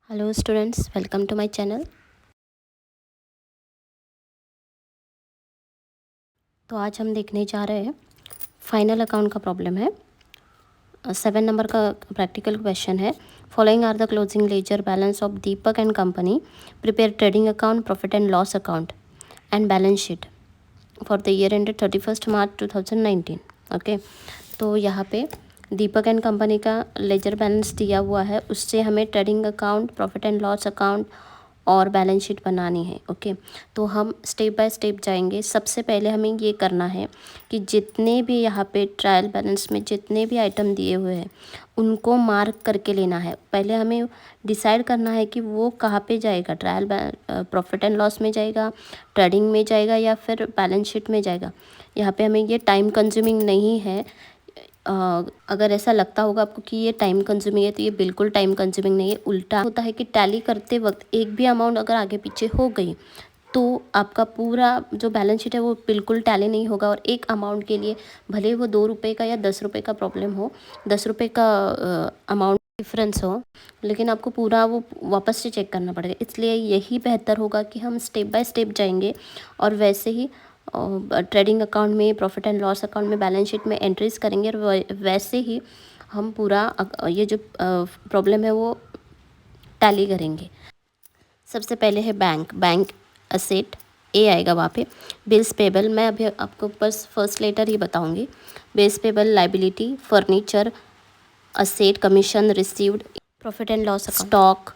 Hello students, welcome to my channel. तो आज हम देखने जा रहे हैं फाइनल अकाउंट का प्रॉब्लम है। 7 नंबर का प्रैक्टिकल क्वेश्चन है। Following are the closing ledger balance of Deepak and company, prepare trading account, profit and loss account and balance sheet for the year ended 31 March 2019। Okay, तो यहाँ पे Deepak and company का ledger balance दिया हुआ है, उससे हमें trading account, profit and loss account और बैलेंस शीट बनानी है। ओके, तो हम स्टेप बाय स्टेप जाएंगे। सबसे पहले हमें ये करना है कि जितने भी यहाँ पे ट्रायल बैलेंस में जितने भी आइटम दिए हुए हैं उनको मार्क करके लेना है। पहले हमें डिसाइड करना है कि वो कहाँ पे जाएगा, ट्रायल प्रॉफिट एंड लॉस में जाएगा, ट्रेडिंग में जाएगा या फिर बैलेंस शीट में जाएगा। यहाँ पे हमें ये टाइम कंज्यूमिंग नहीं है। अगर ऐसा लगता होगा आपको कि ये टाइम कंज्यूमिंग है तो ये बिल्कुल टाइम कंज्यूमिंग नहीं है। उल्टा होता है कि टैली करते वक्त एक भी अमाउंट अगर आगे पीछे हो गई तो आपका पूरा जो बैलेंस शीट है वो बिल्कुल टैली नहीं होगा। और एक अमाउंट के लिए भले वो 2 रुपये का या 10 रुपये का प्रॉब्लम हो, 10 रुपये का अमाउंट डिफरेंस हो, लेकिन आपको पूरा वो वापस से चेक करना पड़ेगा। इसलिए यही बेहतर होगा कि हम स्टेप बाय स्टेप जाएंगे और वैसे ही ट्रेडिंग अकाउंट में, प्रॉफिट एंड लॉस अकाउंट में, बैलेंस शीट में एंट्रीज करेंगे और वैसे ही हम पूरा ये जो प्रॉब्लम है वो टैली करेंगे। सबसे पहले है बैंक असेट, ए आएगा वहाँ पे। बिल्स पेबल, मैं अभी आपको बस फर्स्ट लेटर ही बताऊंगी। Bills payable, liability, furniture, asset, commission received, profit and loss account, stock,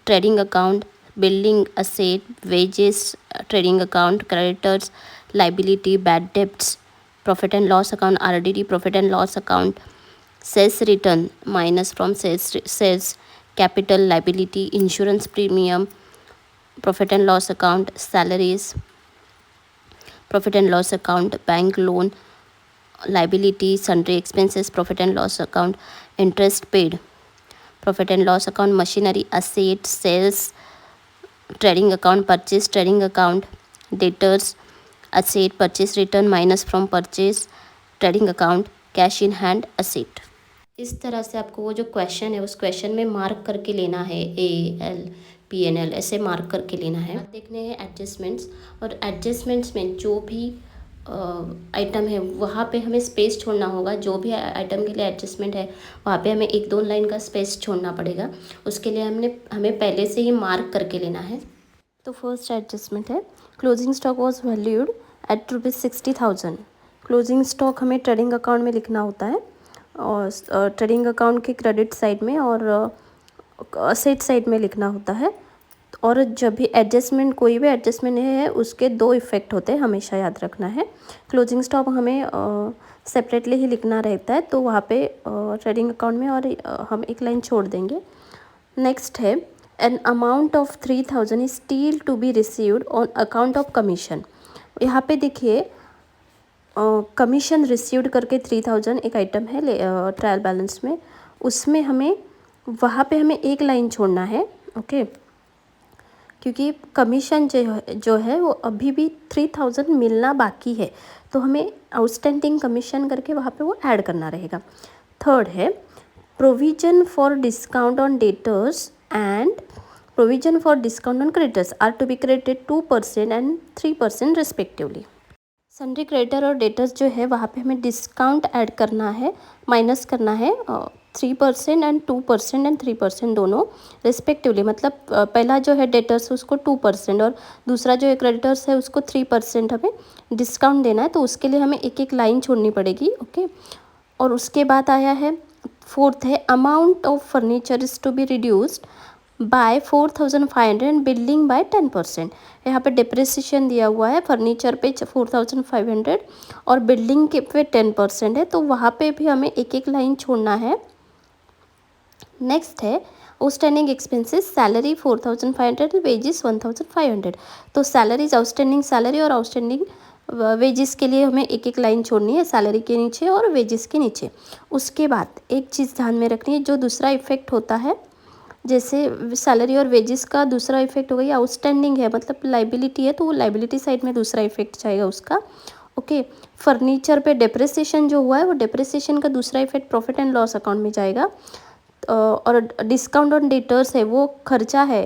trading account, building asset, wages, trading account, creditors, liability, bad debts, profit and loss account, RDD, profit and loss account, sales return minus from sales, capital, liability, insurance premium, profit and loss account, salaries, profit and loss account, bank loan, liability, sundry expenses, profit and loss account, interest paid, profit and loss account, machinery, asset, sales, trading account, purchase trading account, debtors, asset, purchase return minus from purchase trading account, cash in hand, asset. इस तरह से आपको वो जो question है उस question में mark करके लेना है, AL, PNL ऐसे मार्क करके लेना है। देखने हैं एडजस्टमेंट्स, और एडजस्टमेंट्स में जो भी आइटम है वहाँ पे हमें स्पेस छोड़ना होगा। जो भी आइटम के लिए एडजस्टमेंट है वहाँ पे हमें 1-2 लाइन का स्पेस छोड़ना पड़ेगा। उसके लिए हमें पहले से ही मार्क करके लेना है। तो फर्स्ट एडजस्टमेंट है, closing stock was valued at ₹60,000। Closing stock हमें ट्रेडिंग अकाउंट में लिखना होता है, और ट्रेडिंग अकाउंट के क्रेडिट साइड में और असेट साइड में लिखना होता है। और जब भी एडजस्टमेंट, कोई भी एडजस्टमेंट है उसके 2 इफ़ेक्ट होते हैं, हमेशा याद रखना है। क्लोजिंग स्टॉक हमें सेपरेटली ही लिखना रहता है, तो वहाँ पे ट्रेडिंग अकाउंट में और हम एक लाइन छोड़ देंगे। नेक्स्ट है, an amount of 3,000 is still to be received on account of commission. यहाँ पे देखिए कमीशन रिसीव्ड करके 3,000 एक आइटम है ट्रायल बैलेंस में, उसमें हमें वहाँ पे हमें एक लाइन छोड़ना है। ओके, क्योंकि कमीशन जो है वो अभी भी 3,000 मिलना बाकी है, तो हमें आउटस्टैंडिंग कमीशन करके वहाँ पे वो ऐड करना रहेगा। थर्ड है, provision for discount on debtors and provision for discount on creditors are to be credited 2% and 3% respectively. Sundry creditor और डेटर्स जो है वहाँ पे हमें डिस्काउंट ऐड करना है, माइनस करना है 3% एंड 2% एंड 3% दोनों रिस्पेक्टिवली। मतलब पहला जो है डेटर्स उसको 2% और दूसरा जो है क्रेडिटर्स है उसको 3% हमें डिस्काउंट देना है, तो उसके लिए हमें एक एक लाइन छोड़नी पड़ेगी। ओके, और उसके बाद आया है फोर्थ है, amount of furniture is to be reduced by 4,500 and building by 10%। यहाँ पे डिप्रिसिएशन दिया हुआ है, फर्नीचर पे 4,500 और बिल्डिंग के पे 10% है, तो वहाँ पे भी हमें एक एक लाइन छोड़ना है। नेक्स्ट है आउटस्टैंडिंग एक्सपेंसेस, सैलरी 4,500, वेजेस 1,500। तो सैलरीज, आउटस्टैंडिंग सैलरी और आउटस्टैंडिंग वेजेस के लिए हमें एक एक लाइन छोड़नी है, सैलरी के नीचे और वेजेस के नीचे। उसके बाद एक चीज़ ध्यान में रखनी है, जो दूसरा इफेक्ट होता है, जैसे सैलरी और वेजेस का दूसरा इफेक्ट हो गई आउटस्टैंडिंग है, मतलब लाइबिलिटी है तो वो लाइबिलिटी साइड में दूसरा इफेक्ट जाएगा उसका। ओके, फर्नीचर पे डेप्रिसिएशन जो हुआ है वो डेप्रिसिएशन का दूसरा effect profit and loss account में जाएगा। और डिस्काउंट ऑन डेटर्स है वो खर्चा है,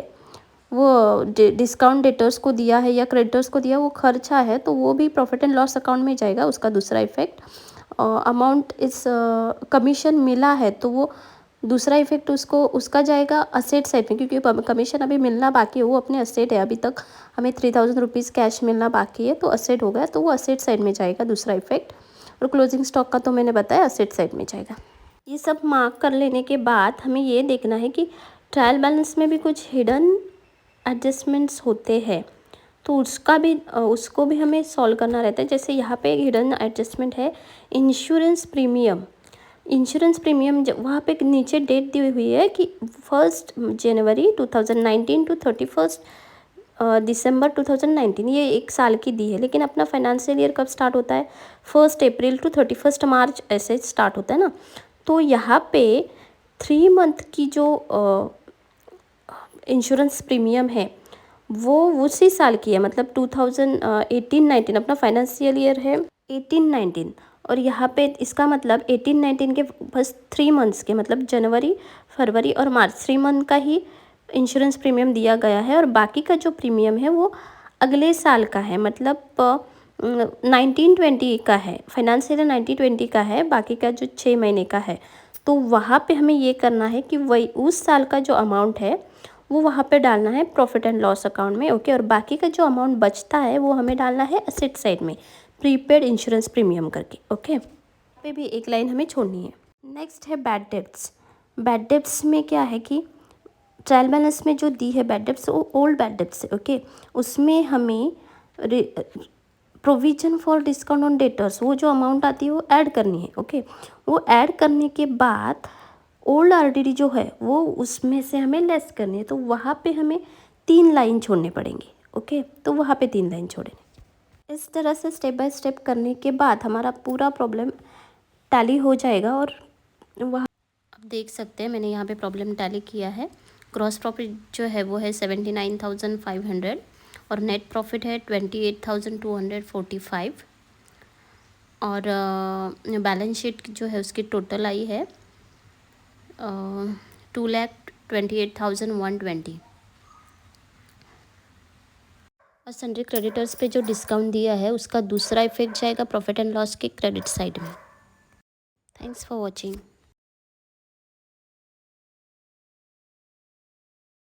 वो डिस्काउंट डेटर्स को दिया है या क्रेडिटर्स को दिया वो खर्चा है, तो वो भी प्रॉफिट एंड लॉस अकाउंट में जाएगा। उसका दूसरा इफेक्ट अमाउंट इस कमीशन मिला है तो वो दूसरा इफेक्ट उसका जाएगा असेट साइड में, क्योंकि कमीशन अभी मिलना बाकी है, वो अपने असेट है। अभी तक हमें 3000 रुपीज़ कैश मिलना बाकी है, तो असेट हो गया, तो वो असेट साइड में जाएगा दूसरा इफेक्ट। और क्लोजिंग स्टॉक का तो मैंने बताया असेट साइड में जाएगा। ये सब मार्क कर लेने के बाद हमें ये देखना है कि ट्रायल बैलेंस में भी कुछ हिडन एडजस्टमेंट्स होते हैं, तो उसको भी हमें सॉल्व करना रहता है। जैसे यहाँ पे हिडन एडजस्टमेंट है इंश्योरेंस प्रीमियम। इंश्योरेंस प्रीमियम वहाँ पे नीचे डेट दी हुई है कि 1 जनवरी 2019 टू 31 दिसंबर 2019, ये 1 साल की दी है। लेकिन अपना फाइनेंशियल ईयर कब स्टार्ट होता है? 1 अप्रैल टू 31 मार्च ऐसे स्टार्ट होता है ना। तो यहाँ पे 3 मंथ की जो इंश्योरेंस प्रीमियम है वो उसी साल की है, मतलब 2018-19 अपना फाइनेंशियल ईयर है 18-19। और यहाँ पे इसका मतलब 18-19 के बस 3 मंथ्स के, मतलब जनवरी, फरवरी और मार्च 3 मंथ का ही इंश्योरेंस प्रीमियम दिया गया है। और बाकी का जो प्रीमियम है वो अगले साल का है, मतलब 1920 का है, फाइनेंशियल 1920 का है, बाकी का जो 6 महीने का है। तो वहाँ पे हमें ये करना है कि वही उस साल का जो अमाउंट है वो वहाँ पे डालना है प्रॉफिट एंड लॉस अकाउंट में, ओके। और बाकी का जो अमाउंट बचता है वो हमें डालना है असेट साइड में, प्रीपेड इंश्योरेंस प्रीमियम करके, ओके। यहाँ पे भी एक लाइन हमें छोड़नी है। नेक्स्ट है बैड डेब्ट्स। बैड डेब्ट्स में क्या है कि ट्रायल बैलेंस में जो दी है बैड डेब्ट्स वो ओल्ड बैड डेब्ट्स है, ओके। उसमें हमें provision for discount on debtors वो जो अमाउंट आती है वो ऐड करनी है, ओके। वो ऐड करने के बाद ओल्ड आरडीडी जो है वो उसमें से हमें लेस करनी है, तो वहाँ पे हमें 3 लाइन छोड़ने पड़ेंगे, ओके। तो वहाँ पे 3 लाइन छोड़ेंगे। इस तरह से स्टेप बाय स्टेप करने के बाद हमारा पूरा प्रॉब्लम टैली हो जाएगा। और वहाँ आप देख सकते हैं मैंने यहाँ पे प्रॉब्लम टैली किया है। ग्रॉस प्रॉफिट जो है वो है 79,500 और नेट प्रॉफिट है 28,245 और बैलेंस शीट जो है उसकी टोटल आई है 2,28,120 और सन्ड्री क्रेडिटर्स पे जो डिस्काउंट दिया है उसका दूसरा इफेक्ट जाएगा प्रॉफिट एंड लॉस के क्रेडिट साइड में। Thanks for watching.